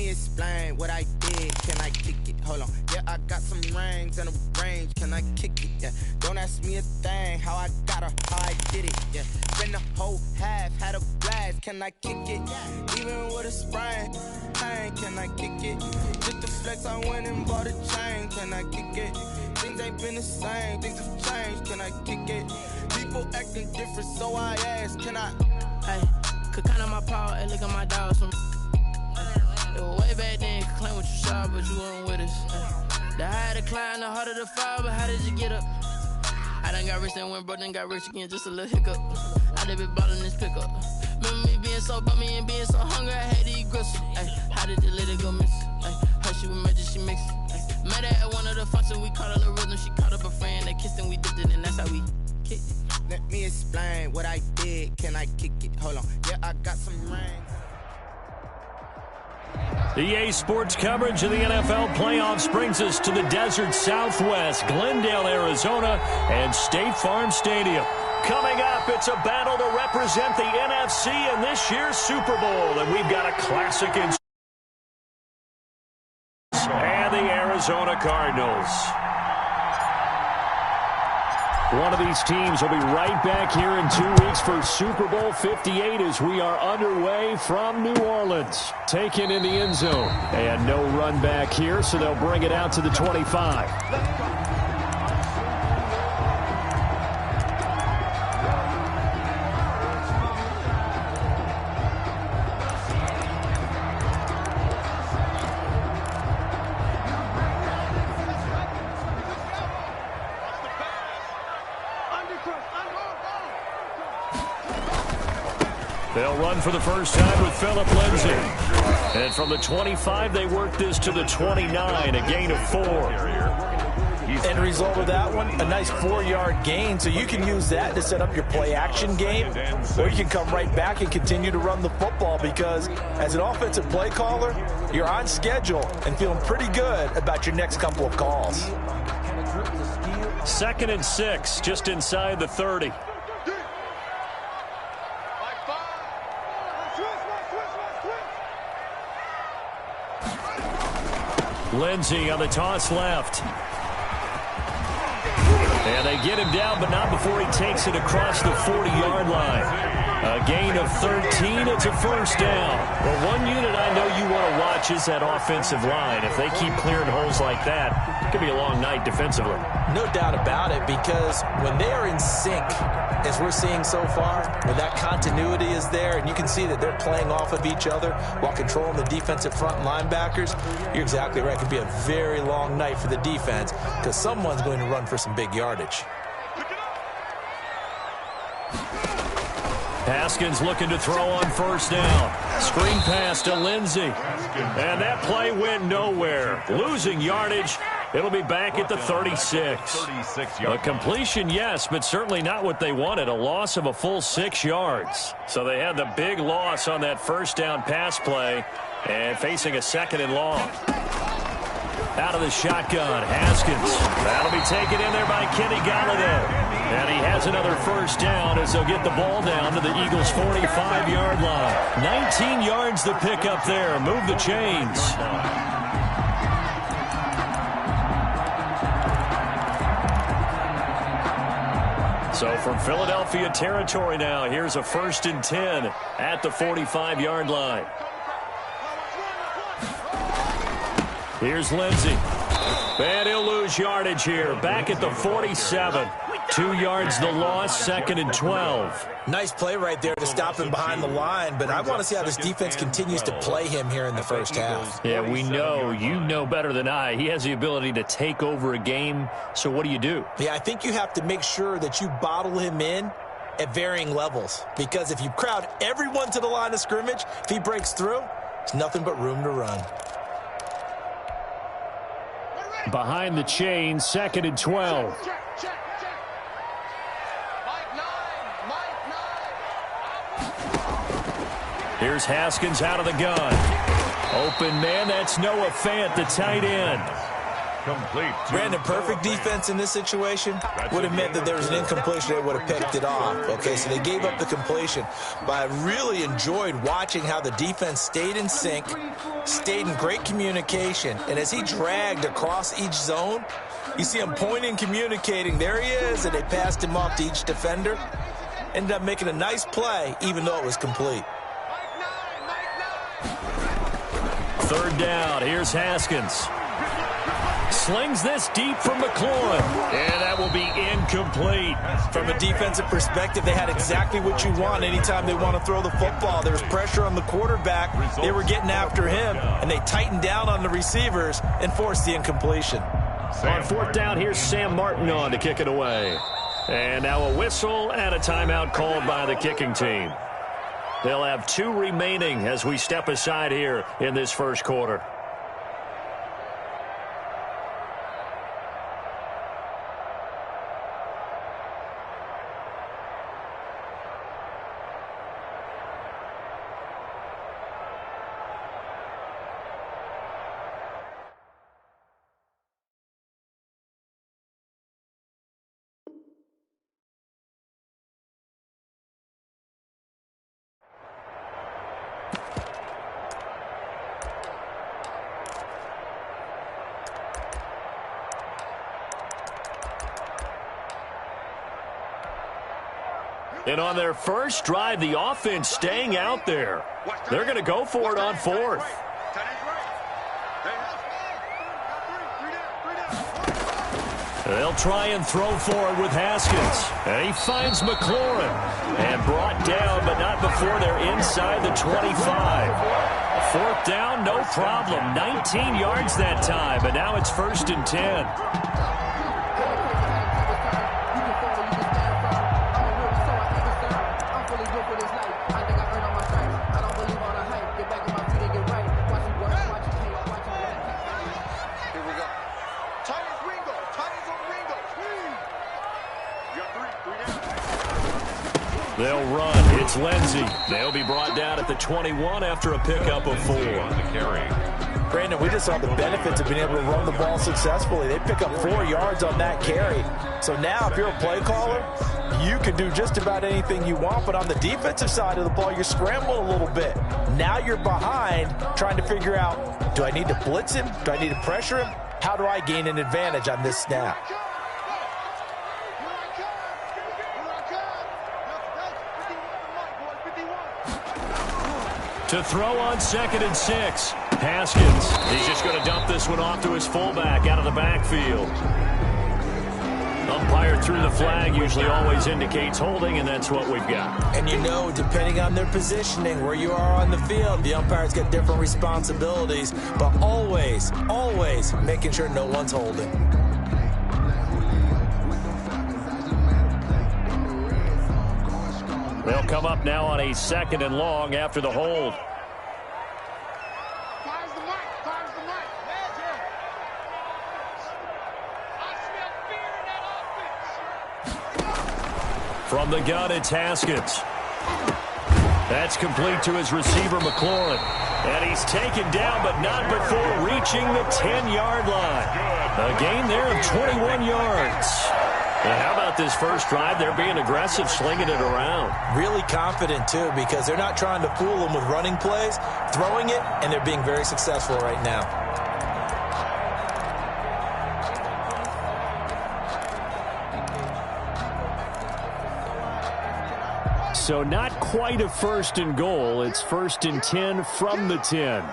me explain what I did. Can I kick it? Hold on. Yeah, I got some rings and a range. Can I kick it? Yeah. Don't ask me a thing. How I got her, how I did it. Yeah. Spend the whole half, had a blast. Can I kick it? Even with a sprain. Can I kick it? Just the flex, I went and bought a chain. Can I kick it? Things ain't been the same. Things have changed. Can I kick it? People acting different, so I ask. Can I? Hey, could count on my power and look at my dogs from. It was way back then, could claim what you saw, but you weren't with us. The higher the climb, the harder the fall, but how did you get up? I done got rich and went broke, then got rich again, just a little hiccup. I done been ballin' this pickup. Remember me being so bummy and being so hungry, I had to eat gristle. Ay, how did you let it go miss? Ay, how she was magic, she mixed. Met her at one of the functions, we caught a little rhythm, she caught up a friend, they kissed and we dipped it, and that's how we kicked it. Let me explain what I did. Can I kick it? Hold on. Yeah, I got some rings. EA Sports coverage of the NFL playoffs brings us to the desert Southwest, Glendale, Arizona, and State Farm Stadium. Coming up, it's a battle to represent the NFC in this year's Super Bowl, and we've got a classic in and the Arizona Cardinals. One of these teams will be right back here in 2 weeks for Super Bowl 58 as we are underway from New Orleans. Taken in the end zone. And no run back here, so they'll bring it out to the 25. They'll run for the first time with Phillip Lindsay. And from the 25, they work this to the 29, a gain of 4. End result of that one, a nice 4-yard gain. So you can use that to set up your play-action game, or you can come right back and continue to run the football because as an offensive play caller, you're on schedule and feeling pretty good about your next couple of calls. 2nd and 6, just inside the 30. Lindsay on the toss left. And they get him down, but not before he takes it across the 40-yard line. A gain of 13. It's a first down. Well, one unit I know you want to watch is that offensive line. If they keep clearing holes like that, it could be a long night defensively. No doubt about it, because when they are in sync, as we're seeing so far, when that continuity is there, and you can see that they're playing off of each other while controlling the defensive front linebackers, you're exactly right. It could be a very long night for the defense because someone's going to run for some big yardage. Haskins looking to throw on first down. Screen pass to Lindsay. And that play went nowhere. Losing yardage. It'll be back at the 36. A completion, yes, but certainly not what they wanted. A loss of a full 6 yards. So they had the big loss on that first down pass play and facing a 2nd and long. Out of the shotgun, Haskins. That'll be taken in there by Kenny Galladay. And he has another first down as they'll get the ball down to the Eagles' 45-yard line. 19 yards to pick up there. Move the chains. So from Philadelphia territory now, here's a 1st and 10 at the 45-yard line. Here's Lindsay. And he'll lose yardage here. Back at the 47. 2 yards the loss, 2nd and 12. Nice play right there to stop him behind the line, but I want to see how this defense continues to play him here in the first half. Yeah, we know. You know better than I. He has the ability to take over a game, so what do you do? Yeah, I think you have to make sure that you bottle him in at varying levels, because if you crowd everyone to the line of scrimmage, if he breaks through, there's nothing but room to run. Behind the chain, 2nd and 12. Here's Haskins out of the gun. Open man, that's Noah Fant, the tight end. Brandon, perfect defense in this situation would have meant that there was an incompletion. They would have picked it off. Okay, so they gave up the completion. But I really enjoyed watching how the defense stayed in sync, stayed in great communication. And as he dragged across each zone, you see him pointing, communicating. There he is, and they passed him off to each defender. Ended up making a nice play, even though it was complete. Third down, here's Haskins. Slings this deep from McLaurin, and that will be incomplete. From a defensive perspective, they had exactly what you want anytime they want to throw the football. There was pressure on the quarterback. They were getting after him, and they tightened down on the receivers and forced the incompletion. On fourth down, here's Sam Martin on to kick it away. And now a whistle and a timeout called by the kicking team. They'll have 2 remaining as we step aside here in this first quarter. And on their first drive, the offense staying out there. They're going to go for it on fourth. They'll try and throw for it with Haskins. And he finds McLaurin. And brought down, but not before they're inside the 25. Fourth down, no problem. 19 yards that time, but now it's 1st and 10. They'll run. It's Lindsey. They'll be brought down at the 21 after a pickup of 4. Brandon, we just saw the benefits of being able to run the ball successfully. They pick up 4 yards on that carry. So now if you're a play caller, you can do just about anything you want. But on the defensive side of the ball, you're scrambling a little bit. Now you're behind trying to figure out, do I need to blitz him? Do I need to pressure him? How do I gain an advantage on this snap? To throw on 2nd and 6. Haskins. He's just going to dump this one off to his fullback out of the backfield. Umpire threw the flag, usually always indicates holding, and that's what we've got. And you know, depending on their positioning, where you are on the field, the umpires get different responsibilities, but always, always making sure no one's holding. They'll come up now on a 2nd and long after the hold. From the gun, it's Haskins. That's complete to his receiver, McLaurin. And he's taken down, but not before reaching the 10-yard line. A gain there of 21 yards. And how about this first drive? They're being aggressive, slinging it around. Really confident, too, because they're not trying to fool them with running plays, throwing it, and they're being very successful right now. So not quite a 1st and goal. It's 1st and 10 from the 10.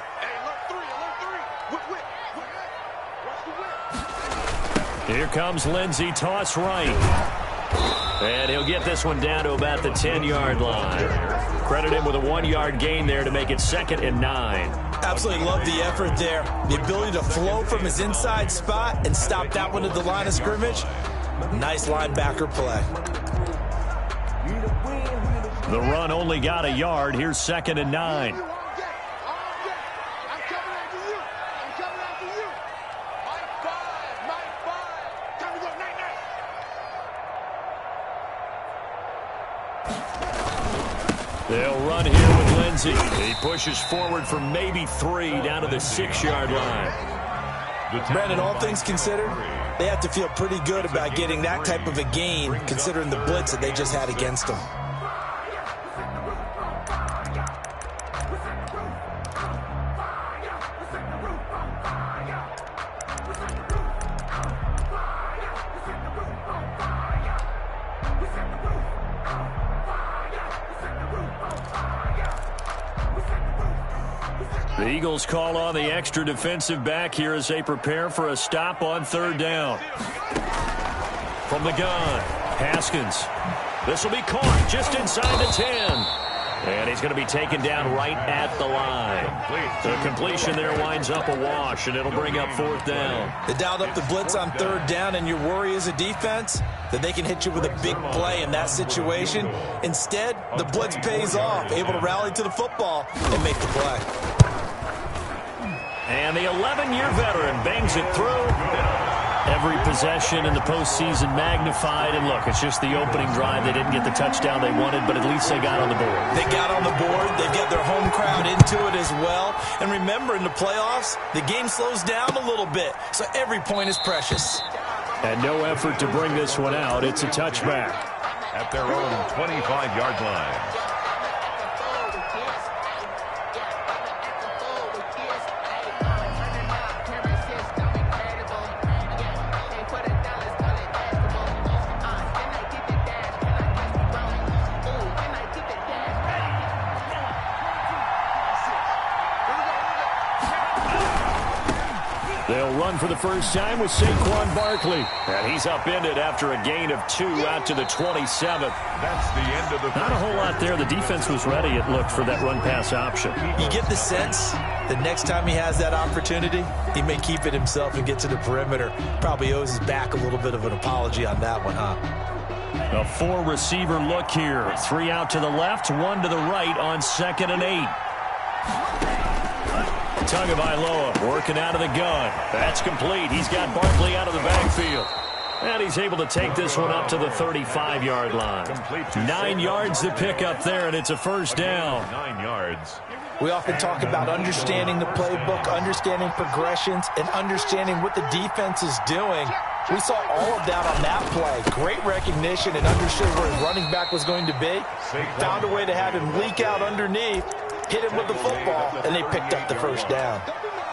Here comes Lindsey, toss right. And he'll get this one down to about the 10-yard line. Credit him with a 1-yard gain there to make it 2nd and 9. Absolutely love the effort there. The ability to flow from his inside spot and stop that one at the line of scrimmage. Nice linebacker play. The run only got a yard. Here's 2nd and 9. They'll run here with Lindsey. He pushes forward for maybe 3 down to the 6-yard line. Brandon, all things considered, they have to feel pretty good about getting that type of a gain, considering the blitz that they just had against them. The Eagles call on the extra defensive back here as they prepare for a stop on third down. From the gun, Haskins. This will be caught just inside the 10. And he's going to be taken down right at the line. The completion there winds up a wash, and it'll bring up fourth down. They dialed up the blitz on third down, and your worry as a defense that they can hit you with a big play in that situation. Instead, the blitz pays off, able to rally to the football and make the play. And the 11-year veteran bangs it through. Every possession in the postseason magnified. And look, it's just the opening drive. They didn't get the touchdown they wanted, but at least they got on the board. They got on the board. They've got their home crowd into it as well. And remember, in the playoffs, the game slows down a little bit. So every point is precious. And no effort to bring this one out. It's a touchback. At their own 25-yard line. They'll run for the first time with Saquon Barkley. And he's upended after a gain of 2 out to the 27th. That's the end of the Not a whole lot there. The defense was ready, it looked, for that run-pass option. You get the sense that next time he has that opportunity, he may keep it himself and get to the perimeter. Probably owes his back a little bit of an apology on that one, huh? A 4-receiver look here. 3 out to the left, 1 to the right on 2nd and 8. Tagovailoa working out of the gun. That's complete. He's got Barkley out of the backfield. And he's able to take this one up to the 35-yard line. 9 yards to pick up there, and it's a first down. 9 yards. We often talk about understanding the playbook, understanding progressions, and understanding what the defense is doing. We saw all of that on that play. Great recognition and understood where his running back was going to be. Found a way to have him leak out underneath, hit him with the football, and they picked up the first down.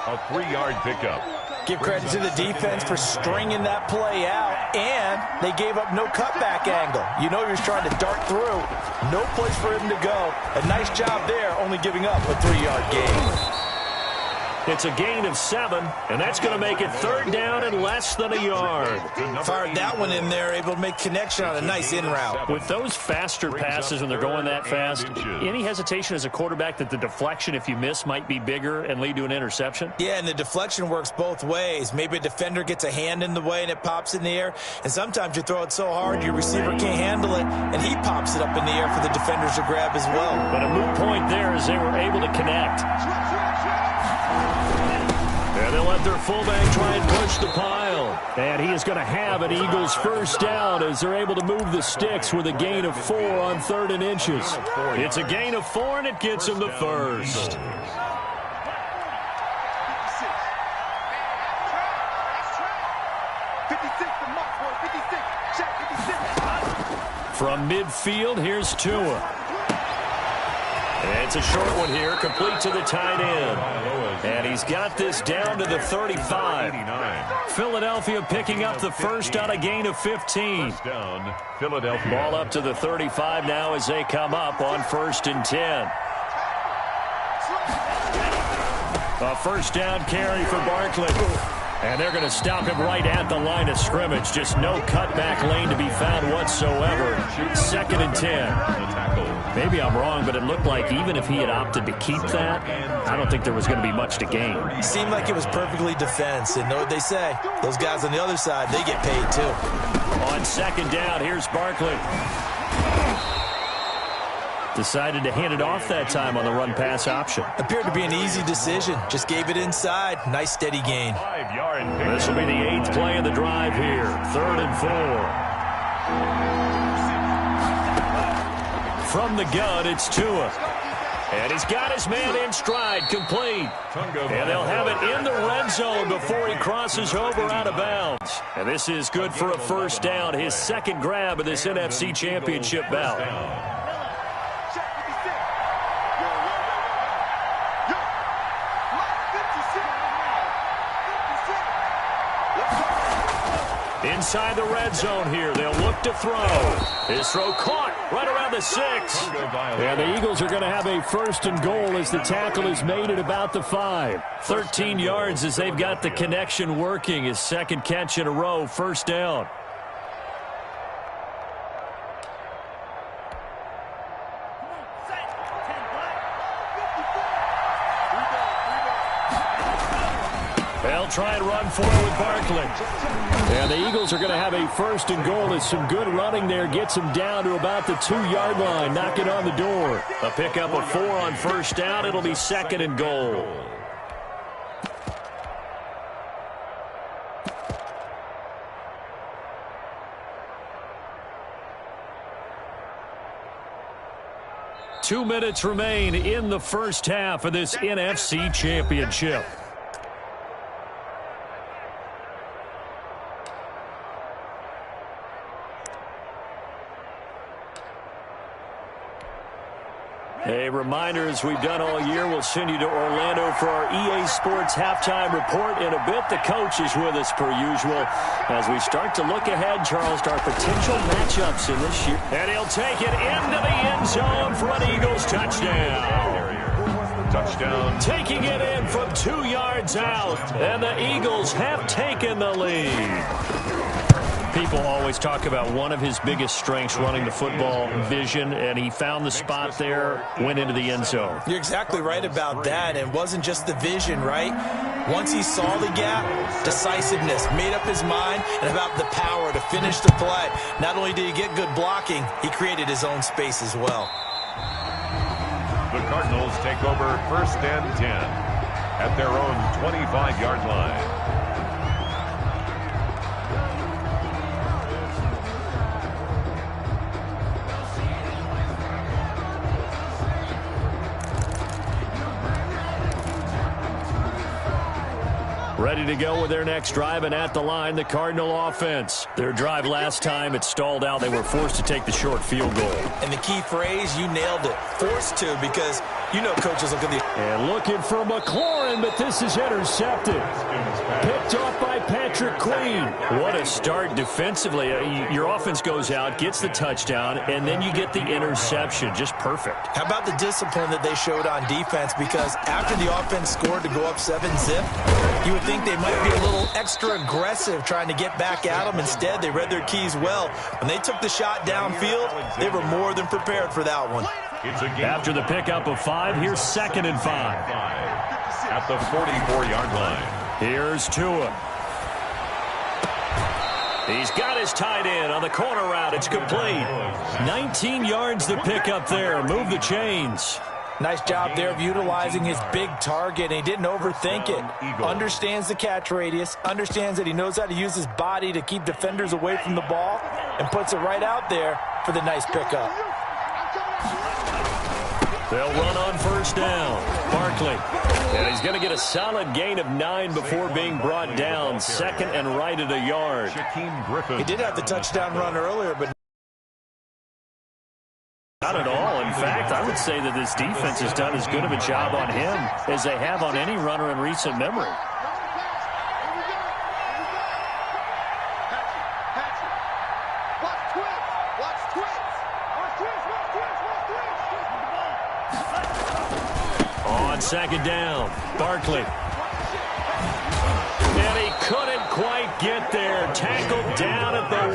A 3-yard pickup. Give credit to the defense for stringing that play out, and they gave up no cutback angle. You know you're trying to dart through. No place for him to go. A nice job there, only giving up a 3-yard gain. It's a gain of 7, and that's going to make it third down and less than a yard. Fired that one in there, able to make connection on a nice in route. With those faster passes when they're going that fast, any hesitation as a quarterback that the deflection, if you miss, might be bigger and lead to an interception? Yeah, and the deflection works both ways. Maybe a defender gets a hand in the way and it pops in the air, and sometimes you throw it so hard your receiver can't handle it, and he pops it up in the air for the defenders to grab as well. But a moot point there as they were able to connect. And they'll let their fullback try and push the pile. And he is going to have an Eagles first down as they're able to move the sticks with a gain of 4 on 3rd and inches. It's a gain of 4, and it gets them the first. From midfield, here's Tua. And it's a short one here, complete to the tight end. And he's got this down to the 35. Philadelphia picking up the first on a gain of 15. First down, Philadelphia. Ball up to the 35 now as they come up on 1st and 10. A first down carry for Barkley. And they're going to stop him right at the line of scrimmage. Just no cutback lane to be found whatsoever. 2nd and 10. Maybe I'm wrong, but it looked like even if he had opted to keep that, I don't think there was going to be much to gain. It seemed like it was perfectly defense. And know what they say? Those guys on the other side, they get paid too. On 2nd down, here's Barkley. Decided to hand it off that time on the run-pass option. Appeared to be an easy decision. Just gave it inside. Nice, steady gain. 5-yard pickup. This will be the 8th play of the drive here. 3rd and 4. From the gun, it's Tua. And he's got his man in stride, complete. And they'll have it in the red zone before he crosses over out of bounds. And this is good for a first down, his second grab of this NFC Championship bout. Inside the red zone here, they'll look to throw. His throw caught right around the 6. And the Eagles are going to have a first and goal as the tackle is made at about the 5. 13 yards as they've got the connection working. His second catch in a row, first down. They'll try and run forward with Barkley. And the Eagles are going to have a first and goal as some good running there gets them down to about the 2-yard line, knocking on the door. A pickup of 4 on first down. It'll be second and goal. Two minutes remain in the first half of this NFC Championship. A reminder, as we've done all year, we'll send you to Orlando for our EA Sports halftime report in a bit. The coach is with us per usual as we start to look ahead, Charles, to our potential matchups in this year. And he'll take it into the end zone for an Eagles touchdown. Touchdown. Taking it in from 2 yards out, and the Eagles have taken the lead. People always talk about one of his biggest strengths, running the football, vision, and he found the spot there, went into the end zone. You're exactly right about that. It wasn't just the vision, right? Once he saw the gap, decisiveness, made up his mind, and about the power to finish the play. Not only did he get good blocking, he created his own space as well. The Cardinals take over first and 10 at their own 25-yard line. Ready to go with their next drive, and at the line, the Cardinal offense. Their drive last time, it stalled out. They were forced to take the short field goal. And the key phrase, you nailed it. Forced to, because you know coaches look at the... And looking for McLaurin, but this is intercepted. Picked off by Patrick Queen. What a start defensively. Your offense goes out, gets the touchdown, and then you get the interception. Just perfect. How about the discipline that they showed on defense? Because after the offense scored to go up 7-zip, you would think they might be a little extra aggressive trying to get back at them. Instead, they read their keys well. When they took the shot downfield, they were more than prepared for that one. After the pickup of 5, here's second and 5. At the 44-yard line. Here's Tua. He's got his tight end on the corner route. It's complete. 19 yards to pick up there. Move the chains. Nice job there of utilizing his big target, and he didn't overthink it. Understands the catch radius, understands that he knows how to use his body to keep defenders away from the ball, and puts it right out there for the nice pickup. They'll run on first down. Barkley. And he's going to get a solid gain of 9 before being brought down. Second and right at a yard. He did have the touchdown run earlier, but not at all. In fact, I would say that this defense has done as good of a job on him as they have on any runner in recent memory. On second down, Barkley. And he couldn't quite get there. Tackled down at the 1.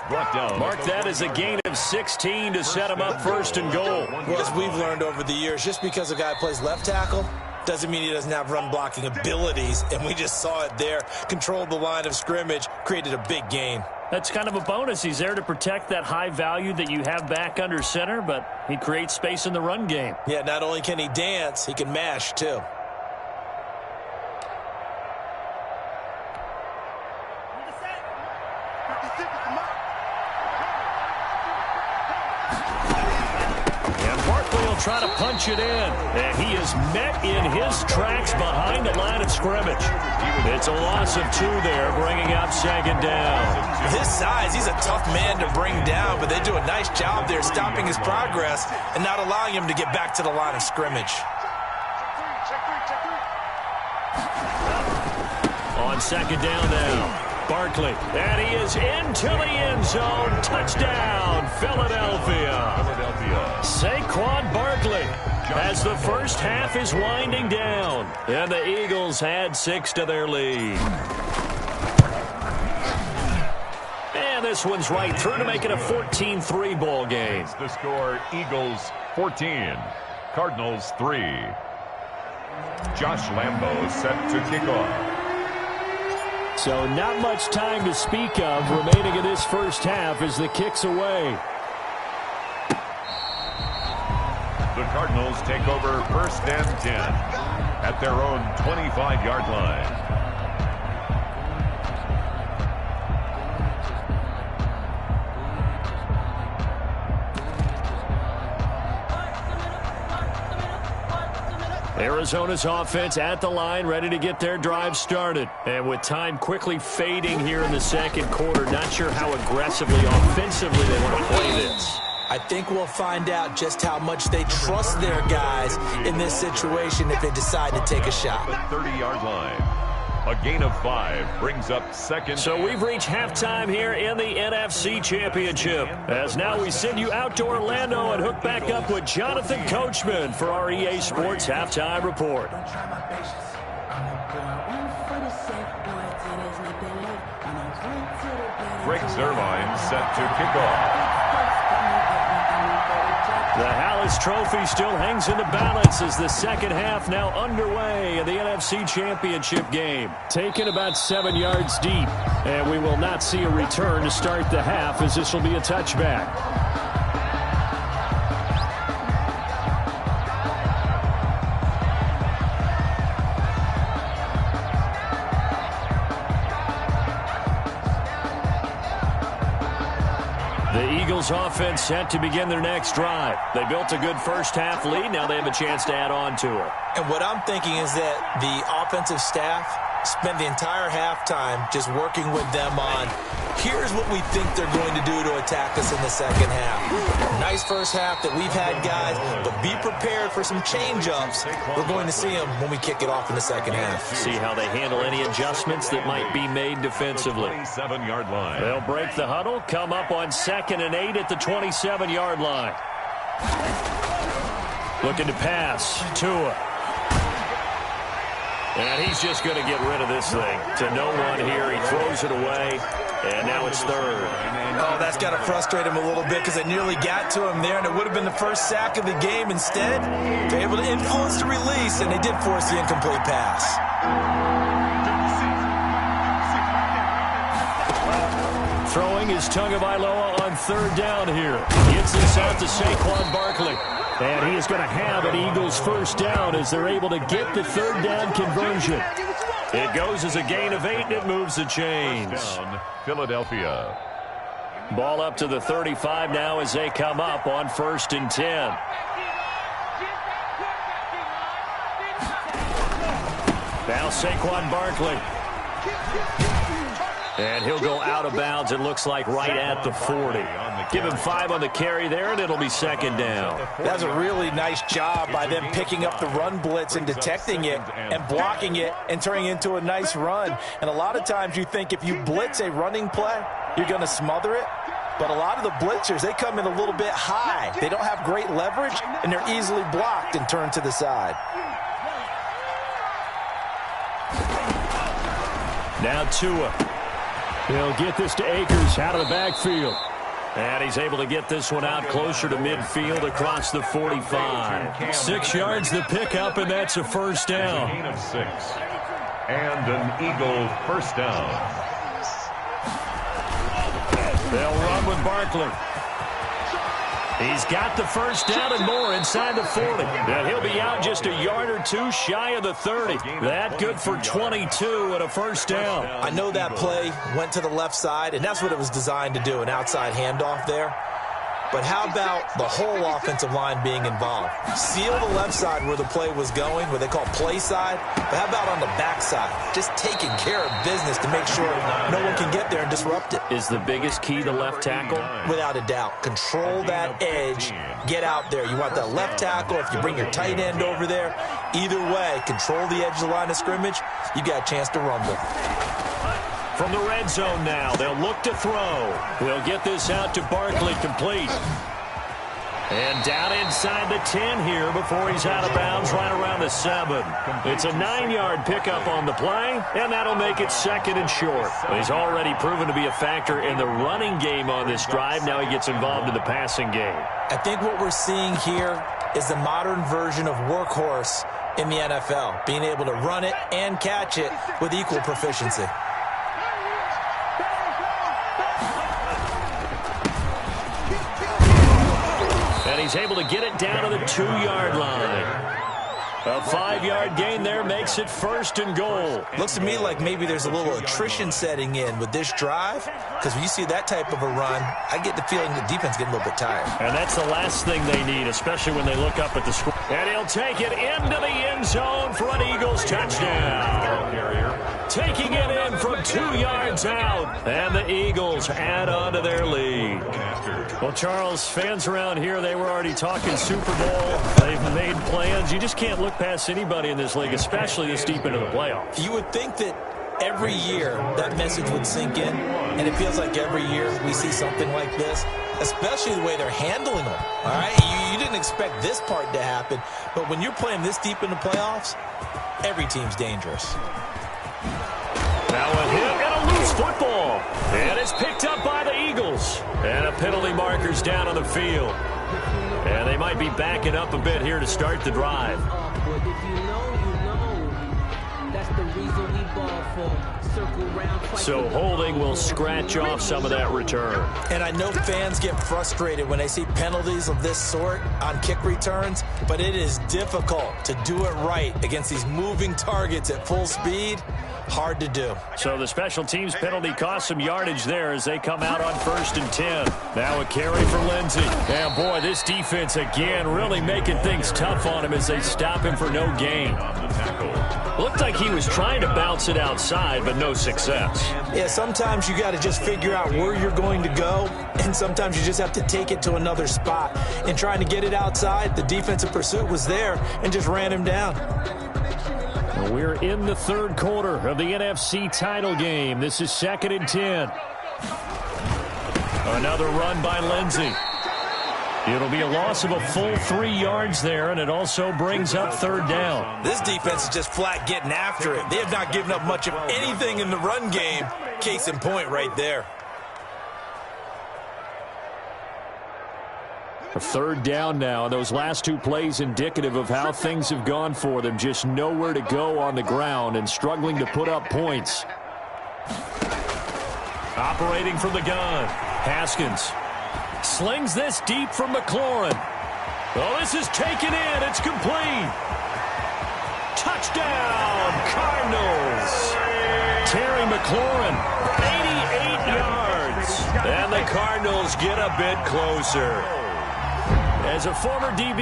Brought down. Mark that as a gain of 16 to set him up first and goal. Well, as we've learned over the years, just because a guy plays left tackle doesn't mean he doesn't have run blocking abilities, and we just saw it there. Controlled the line of scrimmage, created a big gain. That's kind of a bonus. He's there to protect that high value that you have back under center, but he creates space in the run game. Yeah, not only can he dance, he can mash too. And Barkley will He'll try to punch it in. And he is met in his tracks behind the line of scrimmage. It's a loss of 2 there, bringing up second down. His size, he's a tough man to bring down, but they do a nice job there stopping his progress and not allowing him to get back to the line of scrimmage. On second down now. Barkley, and he is into the end zone. Touchdown, Philadelphia. Saquon Barkley as the first half is winding down. And the Eagles add 6 to their lead. And this one's right through to make it a 14-3 ball game. The score, Eagles 14, Cardinals 3. Josh Lambo set to kick off. So not much time to speak of remaining in this first half as the kick's away. The Cardinals take over first and 10 at their own 25-yard line. Arizona's offense at the line, ready to get their drive started. And with time quickly fading here in the second quarter, not sure how aggressively, offensively they want to play this. I think we'll find out just how much they trust their guys in this situation if they decide to take a shot. The 30-yard line. A gain of 5 brings up second. So we've reached halftime here in the NFC Championship. As now we send you out to Orlando and hook back up with Jonathan Coachman for our EA Sports Halftime Report. Greg Zerline set to kick off. The Hallis Trophy still hangs in the balance as the second half now underway in the NFC Championship game. Taken about 7 yards deep, and we will not see a return to start the half as this will be a touchback. Offense set to begin their next drive. They built a good first half lead. Now they have a chance to add on to it. And what I'm thinking is that the offensive staff spent the entire halftime just working with them on, here's what we think they're going to do to attack us in the second half. Nice first half that we've had, guys, but be prepared for some change-ups. We're going to see them when we kick it off in the second half. See how they handle any adjustments that might be made defensively. 27-yard line. They'll break the huddle, come up on 2nd and 8 at the 27-yard line. Looking to pass. Tua. And he's just going to get rid of this thing. To no one here. He throws it away. And now it's 3rd. Oh, that's got to frustrate him a little bit because they nearly got to him there, and it would have been the first sack of the game. Instead, they're able to influence the release, and they did force the incomplete pass. Throwing is Tagovailoa on 3rd down here. Gets this out to Saquon Barkley. And he is going to have an Eagles first down as they're able to get the 3rd down conversion. It goes as a gain of 8, and it moves the chains. Down, Philadelphia. Ball up to the 35 now as they come up on 1st and 10. Now Saquon Barkley. And he'll go out of bounds, it looks like, right at the 40. Give him 5 on the carry there, and it'll be 2nd down. That's a really nice job by them picking up the run blitz and detecting it and blocking it and turning it into a nice run. And a lot of times you think if you blitz a running play, you're going to smother it. But a lot of the blitzers, they come in a little bit high. They don't have great leverage, and they're easily blocked and turned to the side. Now Tua. He'll get this to Akers out of the backfield. And he's able to get this one out closer to midfield across the 45. 6 yards the pickup, and that's a first down. Gain of 6. And an Eagle first down. They'll run with Barkley. He's got the first down and more inside the 40. And he'll be out just a yard or 2 shy of the 30. That good for 22 and a first down. I know that play went to the left side, and that's what it was designed to do, an outside handoff there. but how about the whole offensive line being involved? Seal the left side where the play was going, what they call play side, but how about on the back side? Just taking care of business to make sure no one can get there and disrupt it. Is the biggest key the left tackle? Without a doubt. Control that edge. Get out there. You want that left tackle. If you bring your tight end over there, either way, control the edge of the line of scrimmage, you got a chance to rumble. From the red zone now, they'll look to throw. They'll get this out to Barkley, complete. And down inside the 10 here before he's out of bounds right around the 7. It's a 9-yard pickup on the play, and that'll make it 2nd and short. He's already proven to be a factor in the running game on this drive. Now he gets involved in the passing game. I think what we're seeing here is the modern version of workhorse in the NFL, being able to run it and catch it with equal proficiency. And he's able to get it down to the 2-yard line. A 5-yard gain there makes it 1st and goal. Looks to me like maybe there's a little attrition setting in with this drive, because when you see that type of a run, I get the feeling the defense getting a little bit tired. And that's the last thing they need, especially when they look up at the score. And he'll take it into the end zone for an Eagles touchdown. Taking it in from 2 yards out. And the Eagles add on to their lead. Well, Charles, fans around here, they were already talking Super Bowl. They've made plans. You just can't look past anybody in this league, especially this deep into the playoffs. You would think that every year that message would sink in, and it feels like every year we see something like this, especially the way they're handling them. All right, you didn't expect this part to happen, but when you're playing this deep in the playoffs, every team's dangerous. Now a hit and a loose football. And it's picked up by the Eagles. And a penalty marker's down on the field. And they might be backing up a bit here to start the drive. So holding will scratch off some of that return. And I know fans get frustrated when they see penalties of this sort on kick returns, but it is difficult to do it right against these moving targets at full speed. Hard to do. So the special teams penalty cost some yardage there as they come out on 1st and 10. Now a carry for Lindsey. And boy, this defense again really making things tough on him as they stop him for no gain. Looked like he was trying to bounce it outside, but no success. Yeah, sometimes you got to just figure out where you're going to go, and sometimes you just have to take it to another spot. And trying to get it outside, the defensive pursuit was there and just ran him down. We're in the 3rd quarter of the NFC title game. This is 2nd and 10. Another run by Lindsey. It'll be a loss of a full 3 yards there, and it also brings up 3rd down. This defense is just flat getting after it. They have not given up much of anything in the run game. Case in point right there. A 3rd down now, and those last 2 plays indicative of how things have gone for them. Just nowhere to go on the ground and struggling to put up points. Operating from the gun, Haskins slings this deep from McLaurin. Oh, this is taken in. It's complete. Touchdown, Cardinals. Terry McLaurin, 88 yards. And the Cardinals get a bit closer. As a former DB,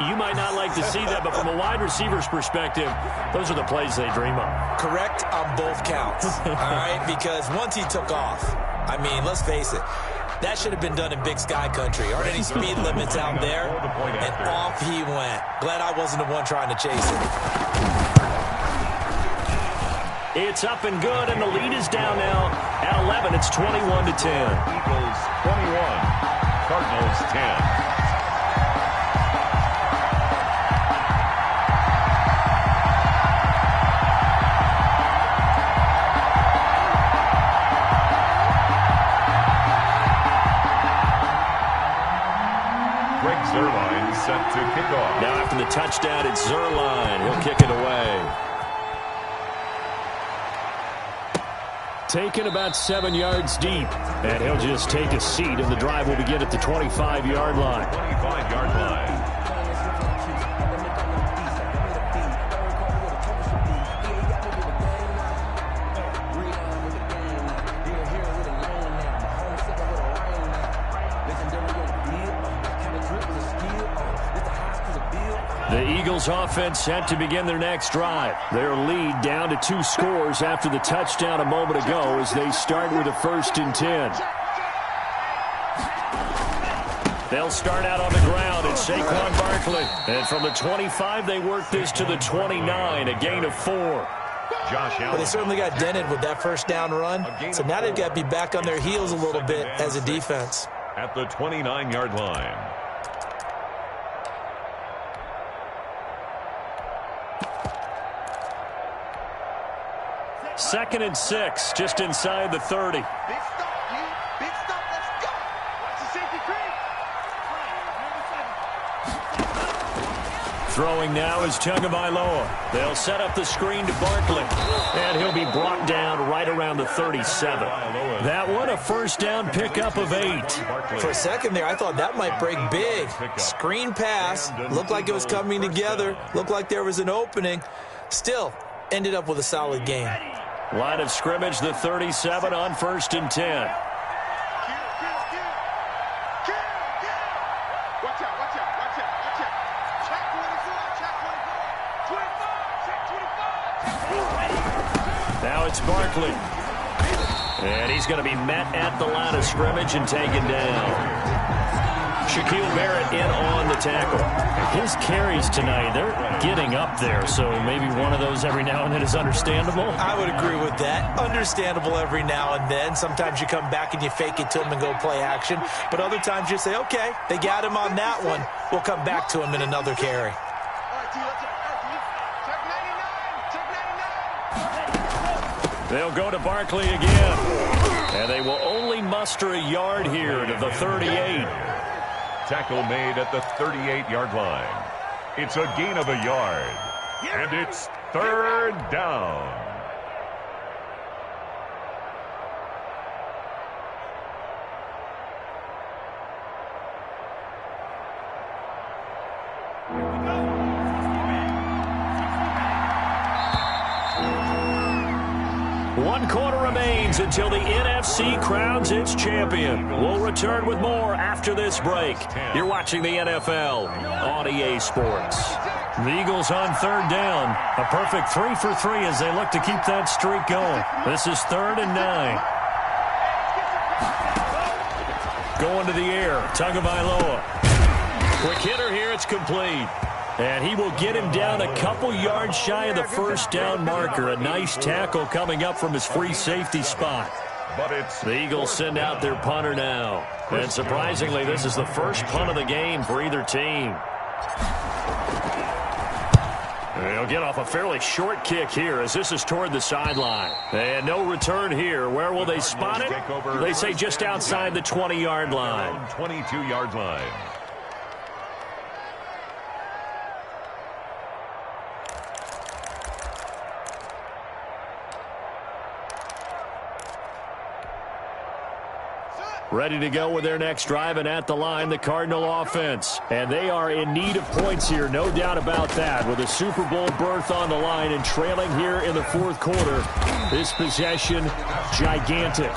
you might not like to see that, but from a wide receiver's perspective, those are the plays they dream of. Correct on both counts, all right? Because once he took off, I mean, let's face it, that should have been done in Big Sky Country. Aren't any speed limits out there? And off he went. Glad I wasn't the one trying to chase it. It's up and good, and the lead is down now at 11. It's 21 to 10. Eagles 21, Cardinals 10. Zerline set to kick off. Now after the touchdown, it's Zerline. He'll kick it away. Taken about 7 yards deep. And he'll just take a seat, and the drive will begin at the 25-yard line. 25-yard line. The Eagles offense set to begin their next drive. Their lead down to 2 scores after the touchdown a moment ago as they start with a 1st and 10. They'll start out on the ground. It's Saquon Barkley. And from the 25, they work this to the 29, a gain of 4. Josh Allen. Well, they certainly got dented with that first down run. So now they've got to be back on their heels a little bit as a defense. At the 29-yard line. 2nd and 6, just inside the 30. Big stop, you. Big stop. Let's go. Watch the safety creep. Throwing now is Tagovailoa. They'll set up the screen to Barkley. And he'll be brought down right around the 37. That one a first down pickup of 8. For a second there, I thought that might break big. Screen pass. Looked like it was coming together. Looked like there was an opening. Still, ended up with a solid game. Line of scrimmage, the 37 on 1st and 10. Now it's Barkley. And he's going to be met at the line of scrimmage and taken down. Shaquille Barrett in on the tackle. His carries tonight, they're getting up there, so maybe one of those every now and then is understandable. I would agree with that. Understandable every now and then. Sometimes you come back and you fake it to him and go play action. But other times you say, okay, they got him on that one. We'll come back to him in another carry. They'll go to Barkley again. And they will only muster a yard here to the 38. Tackle made at the 38-yard line. It's a gain of a yard. And it's 3rd down. One quarter remains until the NFC crowns its champion. We'll return with more after this break. You're watching the NFL on EA Sports. The Eagles on 3rd down. A perfect 3 for 3 as they look to keep that streak going. This is 3rd and 9. Going to the air. Tagovailoa. Quick hitter here. It's complete. And he will get him down a couple yards shy of the first down marker. A nice tackle coming up from his free safety spot. The Eagles send out their punter now. And surprisingly, this is the first punt of the game for either team. They'll get off a fairly short kick here as this is toward the sideline. And no return here. Where will they spot it? They say just outside the 20-yard line. 22-yard line. Ready to go with their next drive, and at the line, the Cardinal offense. And they are in need of points here, no doubt about that. With a Super Bowl berth on the line and trailing here in the 4th quarter, this possession, gigantic.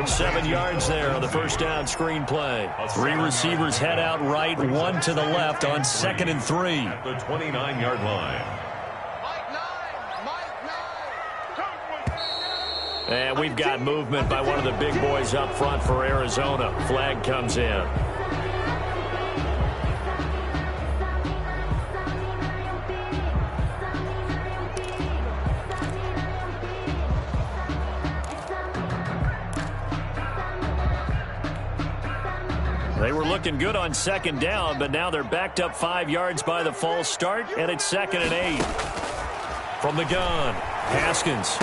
7 yards there on the first down screen play. 3 receivers head out right, 1 to the left on 2nd and 3. At the 29-yard line. And we've got movement by one of the big boys up front for Arizona. Flag comes in. They were looking good on 2nd down, but now they're backed up 5 yards by the false start, and it's 2nd and 8. From the gun, Haskins.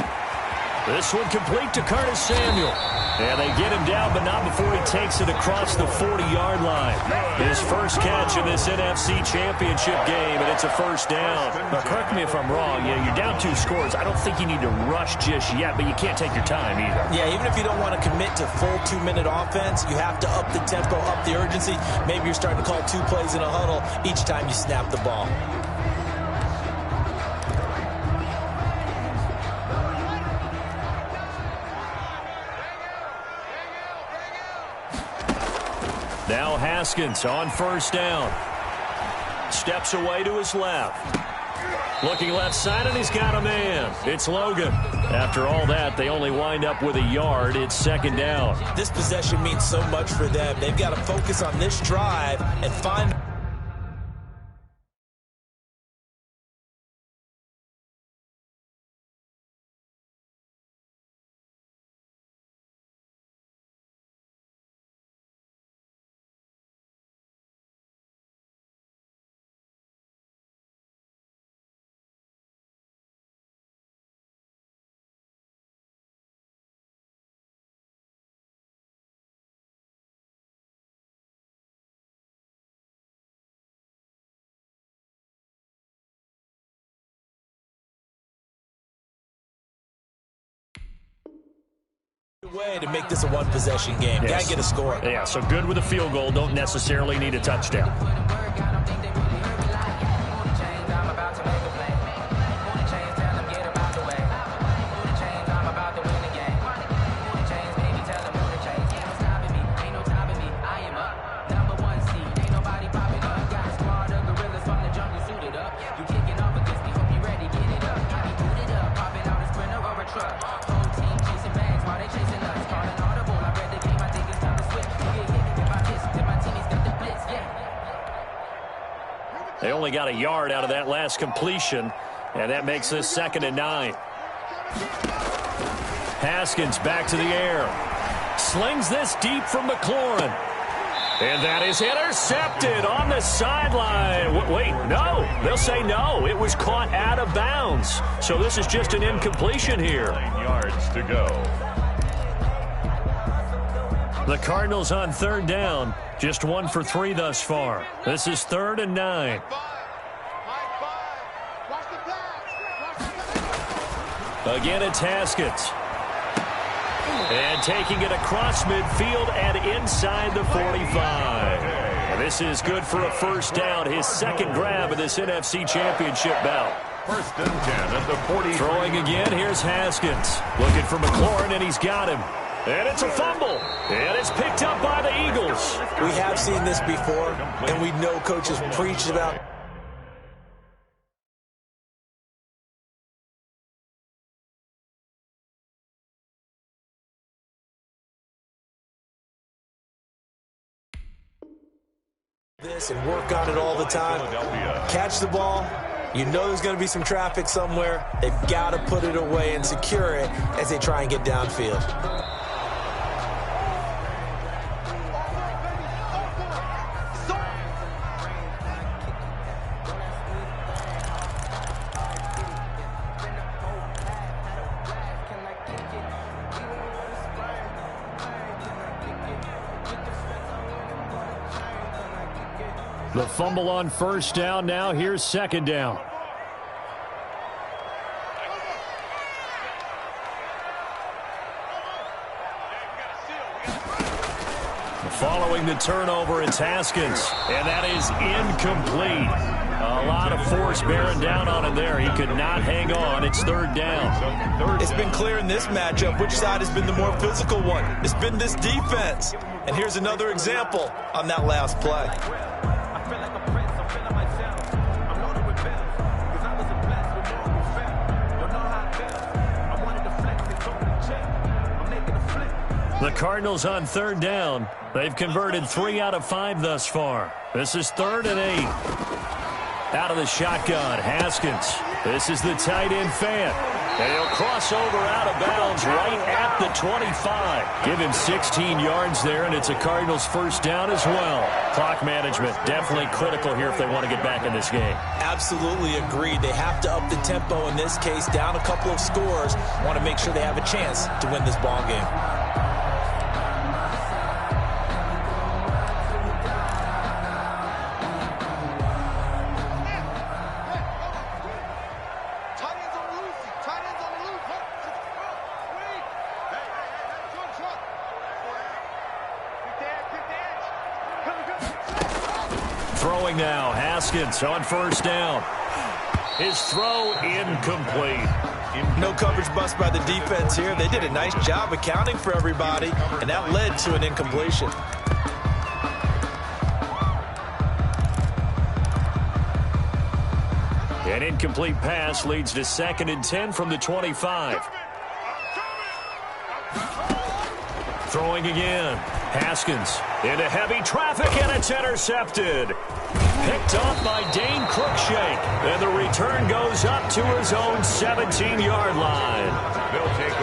This one complete to Curtis Samuel. And they get him down, but not before he takes it across the 40-yard line. His first catch in this NFC Championship game, and it's a first down. Now, correct me if I'm wrong. Yeah, you're down 2 scores. I don't think you need to rush just yet, but you can't take your time either. Yeah, even if you don't want to commit to full 2-minute offense, you have to up the tempo, up the urgency. Maybe you're starting to call 2 plays in a huddle each time you snap the ball. Now Haskins on first down. Steps away to his left. Looking left side, and he's got a man. It's Logan. After all that, they only wind up with a yard. It's second down. This possession means so much for them. They've got to focus on this drive and find... way to make this a one-possession game. Yes. Gotta get a score. Yeah, so good with a field goal. Don't necessarily need a touchdown. They only got a yard out of that last completion, and that makes this 2nd and 9. Haskins back to the air. Slings this deep from McLaurin. And that is intercepted on the sideline. Wait, no. They'll say no. It was caught out of bounds. So this is just an incompletion here. 9 yards to go. The Cardinals on 3rd down. Just 1 for 3 thus far. This is 3rd and 9. Again, it's Haskins. And taking it across midfield and inside the 45. And this is good for a first down. His 2nd grab of this NFC Championship bout. 1st and 10 at the 40. Throwing again, here's Haskins. Looking for McLaurin, and he's got him. And it's a fumble. And it's picked up by the Eagles. We have seen this before, and we know coaches preach about... this and work on it all the time. Catch the ball. You know there's going to be some traffic somewhere. They've got to put it away and secure it as they try and get downfield. The fumble on first down. Now here's 2nd down. Following the turnover, it's Haskins. And that is incomplete. A lot of force bearing down on him there. He could not hang on. It's 3rd down. It's been clear in this matchup which side has been the more physical one. It's been this defense. And here's another example on that last play. The Cardinals on 3rd down. They've converted 3 out of 5 thus far. This is 3rd and 8. Out of the shotgun, Haskins. This is the tight end fan. And he'll cross over out of bounds right at the 25. Give him 16 yards there, and it's a Cardinals first down as well. Clock management definitely critical here if they want to get back in this game. Absolutely agreed. They have to up the tempo in this case, down a couple of scores. Want to make sure they have a chance to win this ball game. Throwing now, Haskins on first down. His throw incomplete. No coverage bust by the defense here. They did a nice job accounting for everybody, and that led to an incompletion. An incomplete pass leads to 2nd and 10 from the 25. Throwing again. Haskins into heavy traffic, and it's intercepted. Picked off by Dane Cruikshank. And the return goes up to his own 17-yard line.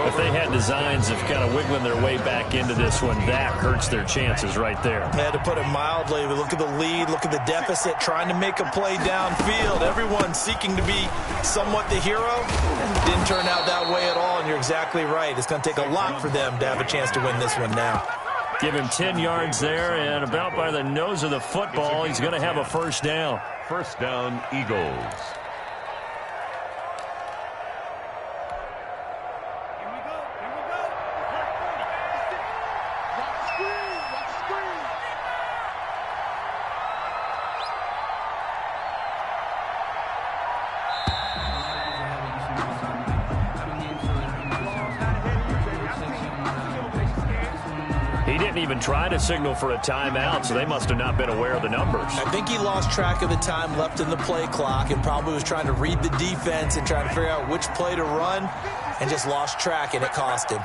If they had designs of kind of wiggling their way back into this one, that hurts their chances right there. Yeah, to put it mildly, but look at the lead, look at the deficit, trying to make a play downfield. Everyone seeking to be somewhat the hero. Didn't turn out that way at all, and you're exactly right. It's going to take a lot for them to have a chance to win this one now. Give him 10 yards there, and about by the nose of the football, he's going to have a first down. First down, Eagles. He didn't even try to signal for a timeout, so they must have not been aware of the numbers. I think he lost track of the time left in the play clock and probably was trying to read the defense and trying to figure out which play to run and just lost track, and it cost him.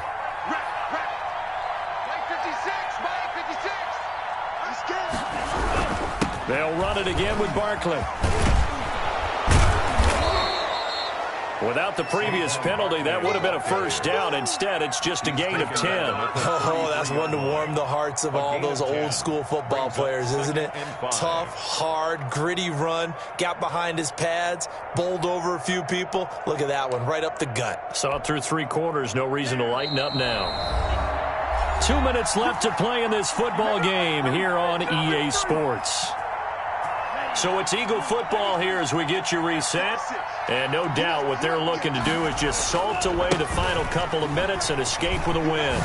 They'll run it again with Barkley. Without the previous penalty, that would have been a first down. Instead, it's just a gain of 10. Oh, that's one to warm the hearts of all those old-school football players, isn't it? Tough, hard, gritty run, got behind his pads, bowled over a few people. Look at that one, right up the gut. Saw it through 3 quarters, no reason to lighten up now. 2 minutes left to play in this football game here on EA Sports. So it's Eagle football here as we get you reset. And no doubt what they're looking to do is just salt away the final couple of minutes and escape with a win.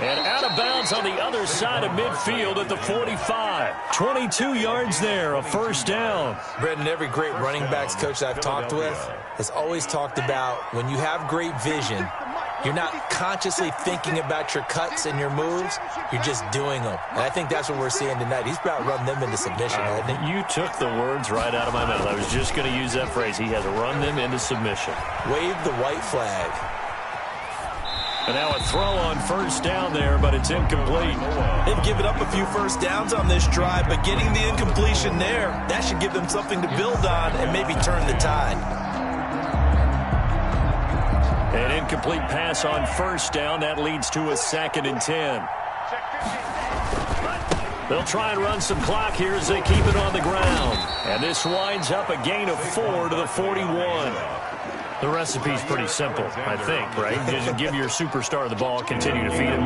And out of bounds on the other side of midfield at the 45. 22 yards there, a first down. Brendan, every great running backs coach that I've talked with has always talked about when you have great vision, you're not consciously thinking about your cuts and your moves. You're just doing them. And I think that's what we're seeing tonight. He's about to run them into submission, hasn't he? You took the words right out of my mouth. I was just going to use that phrase. He has run them into submission. Wave the white flag. And now a throw on first down there, but it's incomplete. They've given up a few first downs on this drive, but getting the incompletion there, that should give them something to build on and maybe turn the tide. An incomplete pass on first down. That leads to a 2nd and 10. They'll try and run some clock here as they keep it on the ground. And this winds up a gain of 4 to the 41. The recipe's pretty simple, I think, right? Just give your superstar the ball, continue to feed him.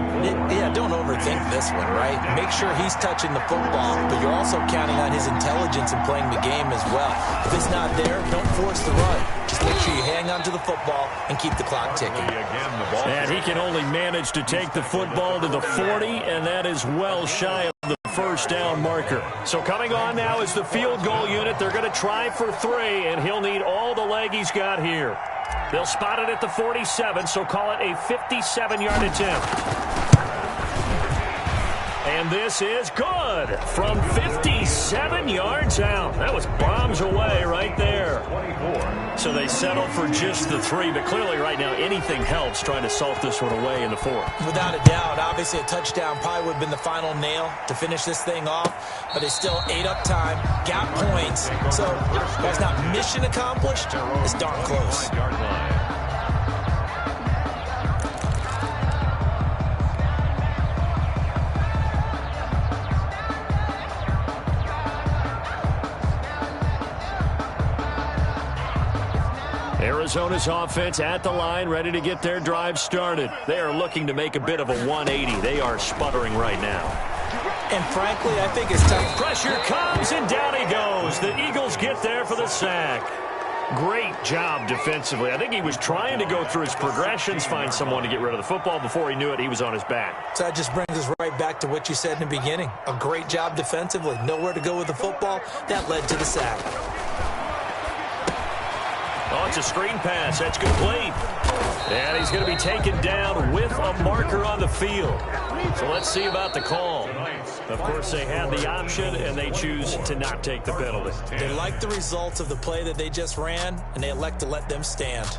Yeah, don't overthink this one, right? Make sure he's touching the football, but you're also counting on his intelligence in playing the game as well. If it's not there, don't force the run. Just make sure you hang on to the football and keep the clock ticking. And he can only manage to take the football to the 40, and that is well shy of the first down marker. So coming on now is the field goal unit. They're going to try for 3, and he'll need all the leg he's got here. They'll spot it at the 47, so call it a 57-yard attempt. And this is good from 57 yards out. That was bombs away right there. So they settle for just the 3, but clearly right now anything helps trying to salt this one away in the 4th. Without a doubt, obviously a touchdown probably would have been the final nail to finish this thing off, but they still ate up time, got points. So that's not mission accomplished. It's darn close. Arizona's offense at the line, ready to get their drive started. They are looking to make a bit of a 180. They are sputtering right now. And frankly, I think it's time. Pressure comes, and down he goes. The Eagles get there for the sack. Great job defensively. I think he was trying to go through his progressions, find someone to get rid of the football. Before he knew it, he was on his back. So that just brings us right back to what you said in the beginning. A great job defensively. Nowhere to go with the football. That led to the sack. Now it's a screen pass. That's complete. And he's going to be taken down with a marker on the field. So let's see about the call. Of course, they had the option, and they choose to not take the penalty. They like the results of the play that they just ran, and they elect to let them stand.